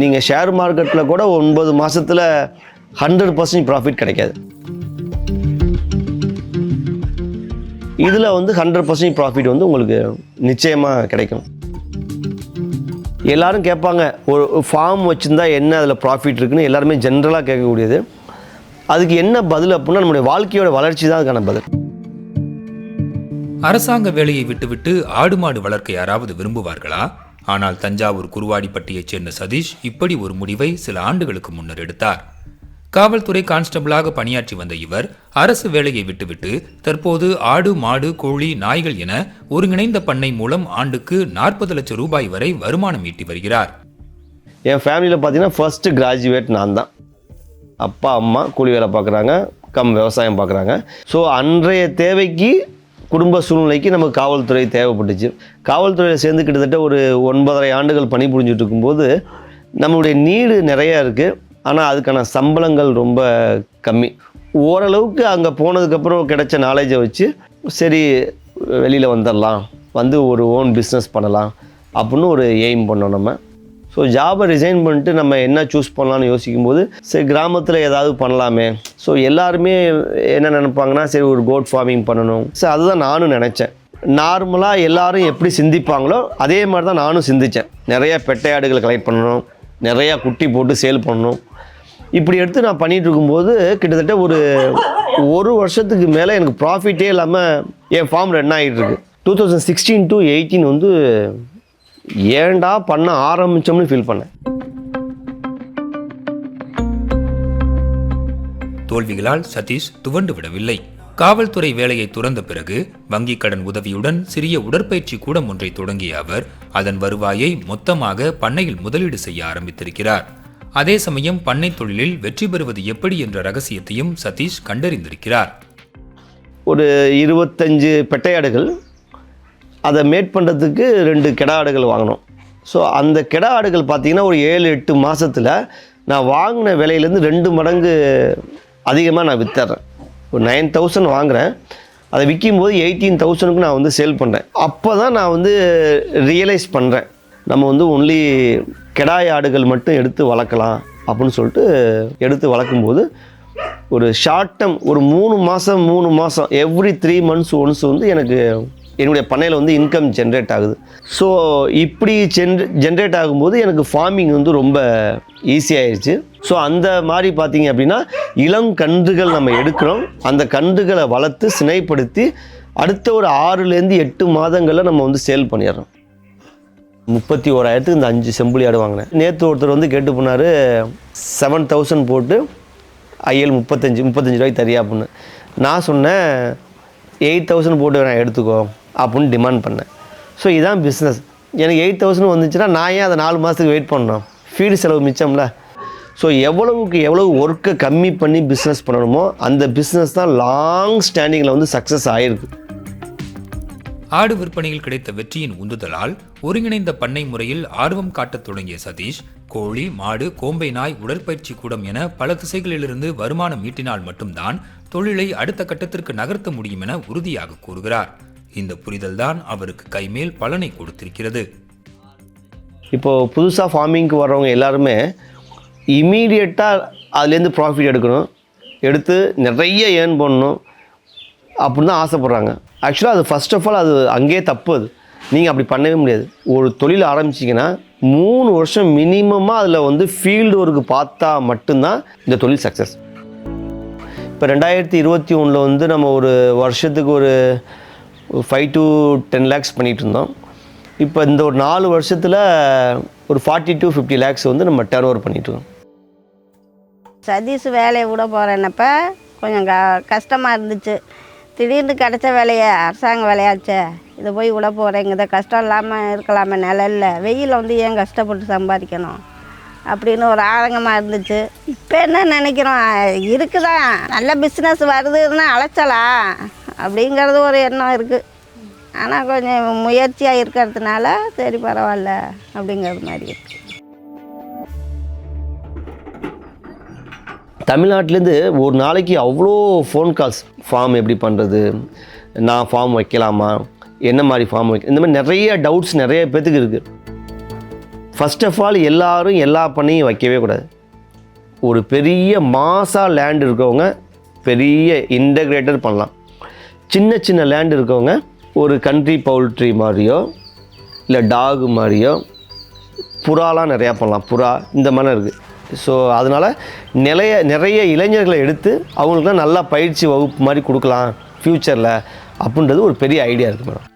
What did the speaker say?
நீங்கள் ஷேர் மார்க்கெட்டில் கூட 9 மாதத்தில் 100% ப்ராஃபிட் கிடைக்காது. இதில் வந்து 100% ப்ராஃபிட் வந்து உங்களுக்கு நிச்சயமாக கிடைக்கும். எல்லோரும் கேட்பாங்க, ஒரு ஃபார்ம் வச்சுருந்தா என்ன அதில் ப்ராஃபிட் இருக்குன்னு எல்லாருமே ஜென்ரலாக கேட்கக்கூடியது. அதுக்கு என்ன பதில் அப்படின்னா, நம்முடைய வாழ்க்கையோட வளர்ச்சி தான் அதுக்கான பதில். அரசாங்க வேலையை விட்டுவிட்டு ஆடு மாடு வளர்க்க யாராவது விரும்புவார்களா? ஆனால் தஞ்சாவூர் குருவாடிப்பட்டியைச் சேர்ந்த சதீஷ் இப்படி ஒரு முடிவை சில ஆண்டுகளுக்கு முன்னர் எடுத்தார். காவல்துறை கான்ஸ்டபிளாக பணியாற்றி வந்த இவர் அரசு வேலையை விட்டுவிட்டு தற்போது ஆடு மாடு கோழி நாய்கள் என ஒருங்கிணைந்த பண்ணை மூலம் ஆண்டுக்கு 40 லட்சம் ரூபாய் வரை வருமானம் ஈட்டி வருகிறார். என் ஃபேமிலியில் பார்த்தீங்கன்னா ஃபர்ஸ்ட் கிராஜுவேட் நான் தான். அப்பா அம்மா கூலி வேலை பார்க்குறாங்க, விவசாயம் பார்க்குறாங்க. ஸோ அன்றைய தேவைக்கு, குடும்ப சூழ்நிலைக்கு நமக்கு காவல்துறை தேவைப்பட்டுச்சு. காவல்துறையில் சேர்ந்து கிட்டத்தட்ட ஒரு 9.5 ஆண்டுகள் பணிபுரிஞ்சிட்டு இருக்கும்போது நம்மளுடைய நீடு நிறையா இருக்குது. ஆனால் அதுக்கான சம்பளங்கள் ரொம்ப கம்மி. ஓரளவுக்கு அங்கே போனதுக்கப்புறம் கிடைச்ச நாலேஜை வச்சு சரி வெளியில் வந்துடலாம், வந்து ஒரு ஓன் பிஸ்னஸ் பண்ணலாம் அப்படின்னு ஒரு எய்ம் பண்ணோம் நம்ம. ஸோ ஜாபை ரிசைன் பண்ணிட்டு நம்ம என்ன சூஸ் பண்ணலான்னு யோசிக்கும்போது சரி கிராமத்தில் ஏதாவது பண்ணலாமே. ஸோ எல்லாருமே என்ன நினைப்பாங்கன்னா, சரி ஒரு கோட் ஃபார்மிங் பண்ணணும். ஸோ அதுதான் நானும் நினச்சேன். நார்மலாக எல்லாரும் எப்படி சிந்திப்பாங்களோ அதே மாதிரி தான் நானும் சிந்தித்தேன். நிறையா பெட்டையாடுகளை கலெக்ட் பண்ணணும், நிறையா குட்டி போட்டு சேல் பண்ணணும். இப்படி எடுத்து நான் பண்ணிகிட்டு இருக்கும்போது கிட்டத்தட்ட ஒரு வருஷத்துக்கு மேலே எனக்கு ப்ராஃபிட்டே இல்லாமல் என் ஃபார்ம் ரன் ஆகிட்டு இருக்கு. 2016 to 18 வந்து ஏண்டா பண்ண ஆரம்பித்தோம்னு ஃபீல் பண்ணேன். தோல்விகளால் சதீஷ் துவண்டு விடவில்லை. காவல்துறை வேலையை துறந்த பிறகு வங்கிக் கடன் உதவியுடன் சிறிய உடற்பயிற்சி கூடம் ஒன்றை தொடங்கிய அவர் அதன் வருவாயை மொத்தமாக பண்ணையில் முதலீடு செய்ய ஆரம்பித்திருக்கிறார். அதே சமயம் பண்ணை தொழிலில் வெற்றி பெறுவது எப்படி என்ற ரகசியத்தையும் சதீஷ் கண்டறிந்திருக்கிறார். ஒரு 25 பெட்டையாடுகள், அதை மேட் பண்ணுறதுக்கு 2 கெடா ஆடுகள் வாங்கினோம். ஸோ அந்த கெடா ஆடுகள் பார்த்திங்கன்னா ஒரு 7-8 மாதத்தில் நான் வாங்கின விலையிலேருந்து 2 மடங்கு அதிகமாக நான் விற்றுறேன். ஒரு 9,000 வாங்குகிறேன், அதை விற்கும்போது 18,000க்கு நான் வந்து சேல் பண்ணுறேன். அப்போ தான் நான் வந்து ரியலைஸ் பண்ணுறேன், நம்ம வந்து ஒன்லி கெடாய் ஆடுகள் மட்டும் எடுத்து வளர்க்கலாம் அப்படின்னு சொல்லிட்டு எடுத்து வளர்க்கும்போது ஒரு ஷார்ட் டேர்ம் ஒரு 3 மாதம் எவ்ரி 3 months ஒன்ஸ் வந்து எனக்கு என்னுடைய பண்ணையில் வந்து இன்கம் ஜென்ரேட் ஆகுது. ஸோ இப்படி ஜென்ரேட் ஆகும்போது எனக்கு ஃபார்மிங் வந்து ரொம்ப ஈஸியாகிடுச்சு. ஸோ அந்த மாதிரி பார்த்தீங்க அப்படின்னா இளங்கன்றுகள் நம்ம எடுக்கிறோம், அந்த கன்றுகளை வளர்த்து சினைப்படுத்தி அடுத்த ஒரு 6-8 மாதங்களில் நம்ம வந்து சேல் பண்ணிடுறோம். 31,000க்கு இந்த 5 செம்புலி ஆடு வாங்கினேன். நேற்று ஒருத்தர் வந்து கேட்டு போனார், 7,000 போட்டு ஐஎல் 35 ரூபாய்க்கு தரியா அப்படின்னு. நான் சொன்னேன் 8,000 போட்டு நான் எடுத்துக்கோ அப்படின்னு டிமாண்ட் பண்ணேன். ஸோ இதுதான் பிஸ்னஸ். எனக்கு 8,000 வந்துச்சுன்னா நான் ஏன் அதை 4 மாதத்துக்கு வெயிட் பண்ணணும்? ஃபீடு செலவு மிச்சம்ல. ஸோ எவ்வளவு ஒர்க்கை கம்மி பண்ணி பிஸ்னஸ் பண்ணணுமோ அந்த பிஸ்னஸ் தான் லாங் ஸ்டாண்டிங்கில் வந்து சக்ஸஸ் ஆகிருக்கு. ஆடு விற்பனையில் கிடைத்த வெற்றியின் உந்துதலால் ஒருங்கிணைந்த பண்ணை முறையில் ஆர்வம் காட்டத் தொடங்கிய சதீஷ் கோழி, மாடு, கோம்பை நாய், உடற்பயிற்சி கூடம் என பல திசைகளிலிருந்து வருமானம் ஈட்டினால் மட்டும்தான் தொழிலை அடுத்த கட்டத்திற்கு நகர்த்த முடியும் என உறுதியாக கூறுகிறார். இந்த புரிதல்தான் அவருக்கு கைமேல் பலனை கொடுத்திருக்கிறது. இப்போது புதுசாக ஃபார்மிங்க்கு வர்றவங்க எல்லாருமே இமீடியட்டாக அதுலேருந்து ப்ராஃபிட் எடுக்கணும், எடுத்து நிறைய ஏர்ன் பண்ணணும் அப்படின்னு தான் ஆசைப்பட்றாங்க. ஆக்சுவலாக அது ஃபர்ஸ்ட் ஆஃப் ஆல் அது அங்கேயே தப்பு. அது நீங்கள் அப்படி பண்ணவே முடியாது. ஒரு தொழில் ஆரம்பிச்சிங்கன்னா 3 வருஷம் மினிமமாக அதில் வந்து ஃபீல்டு ஒர்க்கு பார்த்தா மட்டும்தான் இந்த தொழில் சக்ஸஸ். இப்போ 2021 வந்து நம்ம ஒரு வருஷத்துக்கு ஒரு 5 to 10 lakhs பண்ணிகிட்டு இருந்தோம். இப்போ இந்த ஒரு 4 வருஷத்தில் ஒரு 40 to 50 lakhs வந்து நம்ம டர்ன் ஓவர் பண்ணிகிட்ருக்கோம். சதீஷ் வேலையை விட போகிறேன்னப்ப கொஞ்சம் கஷ்டமாக இருந்துச்சு. திடீர்னு கிடச்ச வேலையை அரசாங்க வேலையாச்சே, இதை போய் விட போகிறேங்க, கஷ்டம் இல்லாமல் இருக்கலாமே, நிழல்ல வெயில் வந்து ஏன் கஷ்டப்பட்டு சம்பாதிக்கணும் அப்படின்னு ஒரு ஆதங்கமாக இருந்துச்சு. இப்போ என்ன நினைக்கிறோம், இருக்குதான் நல்ல பிஸ்னஸ் வருதுன்னா அலைச்சலா அப்படிங்கிறது ஒரு எண்ணம் இருக்குது. ஆனால் கொஞ்சம் முயற்சியாக இருக்கிறதுனால சரி பரவாயில்ல அப்படிங்கிறது மாதிரி இருக்குது. தமிழ்நாட்டிலேருந்து ஒரு நாளைக்கு அவ்வளோ ஃபோன் கால்ஸ், ஃபார்ம் எப்படி பண்ணுறது, நான் ஃபார்ம் வைக்கலாமா, என்ன மாதிரி ஃபார்ம் இந்த மாதிரி நிறைய டவுட்ஸ் நிறைய பேர்த்துக்கு இருக்குது. ஃபர்ஸ்ட் ஆஃப் ஆல் எல்லாரும் எல்லா பண்ணையும் வைக்கவே கூடாது. ஒரு பெரிய மாசா லேண்ட் இருக்கவங்க பெரிய இன்டகிரேட்டர் பண்ணலாம். சின்ன சின்ன லேண்ட் இருக்கவங்க ஒரு கண்ட்ரி பவுல்ட்ரி மாதிரியோ இல்லை டாகு மாதிரியோ புறாலாம் நிறையா பண்ணலாம். புறா இந்த மாதிரிலாம் இருக்குது. ஸோ அதனால் நிறைய இளைஞர்களை எடுத்து அவங்களுக்குலாம் நல்லா பயிற்சி வகுப்பு மாதிரி கொடுக்கலாம் ஃப்யூச்சரில் அப்படின்றது ஒரு பெரிய ஐடியா இருக்குது மேடம்.